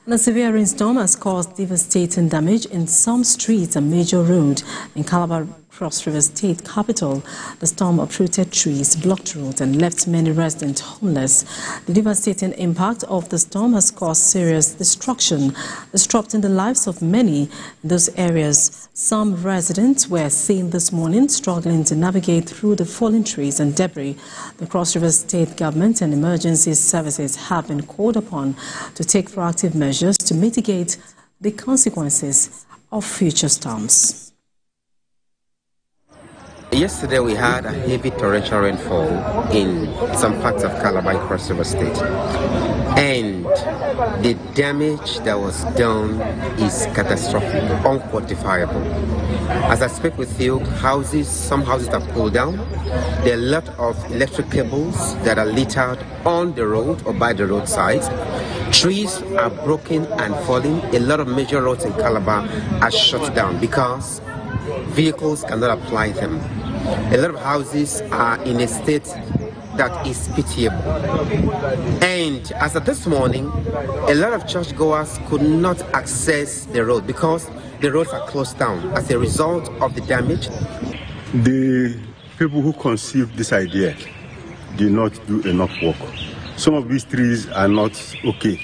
A severe rainstorm has caused devastating damage in some streets and major roads in Calabar, Cross River State capital. The storm uprooted trees, blocked roads and left many residents homeless. The devastating impact of the storm has caused serious destruction, disrupting the lives of many in those areas. Some residents were seen this morning struggling to navigate through the fallen trees and debris. The Cross River State government and emergency services have been called upon to take proactive measures to mitigate the consequences of future storms. Yesterday we had a heavy torrential rainfall in some parts of Calabar, Cross River State, and the damage that was done is catastrophic, unquantifiable. As I speak with you, some houses are pulled down. There are a lot of electric cables that are littered on the road or by the roadside. Trees are broken and falling. A lot of major roads in Calabar are shut down because vehicles cannot apply them. A lot of houses are in a state that is pitiable. And as of this morning, a lot of churchgoers could not access the road because the roads are closed down as a result of the damage. The people who conceived this idea did not do enough work. Some of these trees are not okay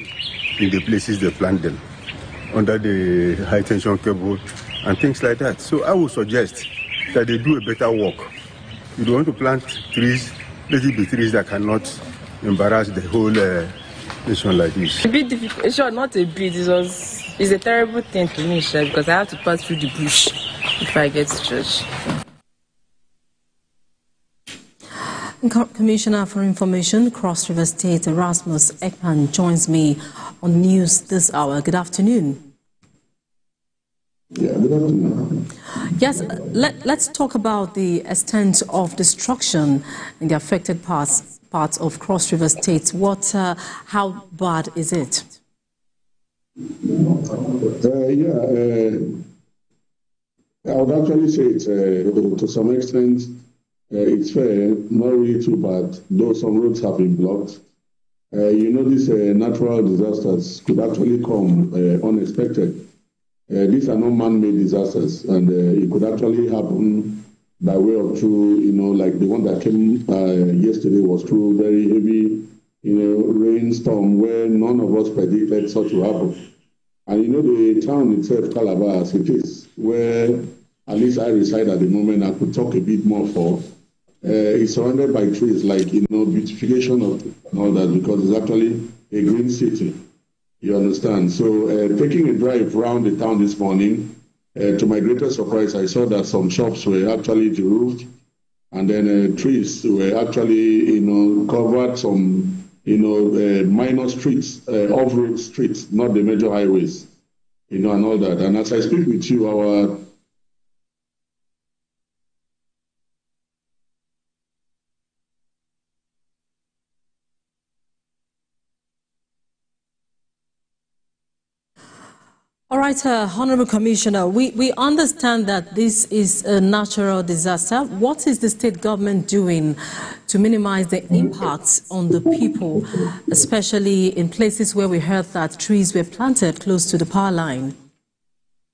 in the places they plant them, under the high tension cable and things like that. So I would suggest that they do a better work. You don't want to plant trees, let it be trees that cannot embarrass the whole nation like this. A bit difficult, sure, not a bit. It's a terrible thing to me, sure, because I have to pass through the bush if I get to church. Commissioner for Information, Cross River State, Erasmus Ekpan, joins me on news this hour. Good afternoon. Yeah, good afternoon. Yes, let's talk about the extent of destruction in the affected parts of Cross River State. How bad is it? I would actually say it's to some extent it's fair, not really too bad, though some roads have been blocked. These natural disasters could actually come unexpected. These are not man-made disasters, and it could actually happen by way of through, like the one that came yesterday was through very heavy, rainstorm where none of us predicted such to happen. And the town itself, Calabar, as it is, where at least I reside at the moment, I could talk a bit more for. It's surrounded by trees, like beautification of all that, because it's actually a green city. You understand? So taking a drive around the town this morning, to my greatest surprise, I saw that some shops were actually deroofed, and then trees were actually, covered some, minor streets, off-road streets, not the major highways, and all that. And as I speak with you, our All right, Honorable Commissioner, we understand that this is a natural disaster. What is the state government doing to minimize the impacts on the people, especially in places where we heard that trees were planted close to the power line?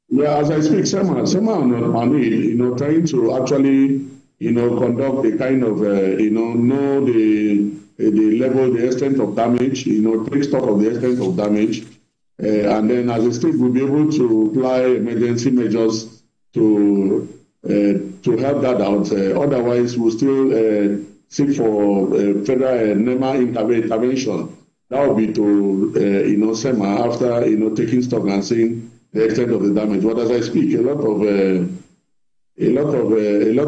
Yeah, as I speak, Sema on it, trying to actually, conduct the kind of, know the level, the extent of damage, take stock of the extent of damage. And then as a state, we'll be able to apply emergency measures to help that out. Otherwise, we'll still seek for federal NEMA intervention. That will be to, SEMA after, taking stock and seeing the extent of the damage. But as I speak, a lot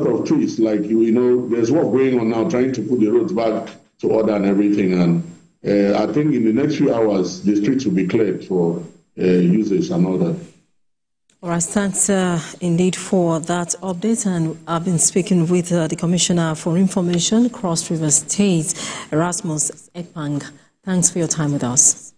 of trees, like, there's work going on now trying to put the roads back to order and everything. And I think in the next few hours, the streets will be cleared for users and all that. All right, thanks indeed for that update. And I've been speaking with the Commissioner for Information, Cross River State, Erasmus Ekpan. Thanks for your time with us.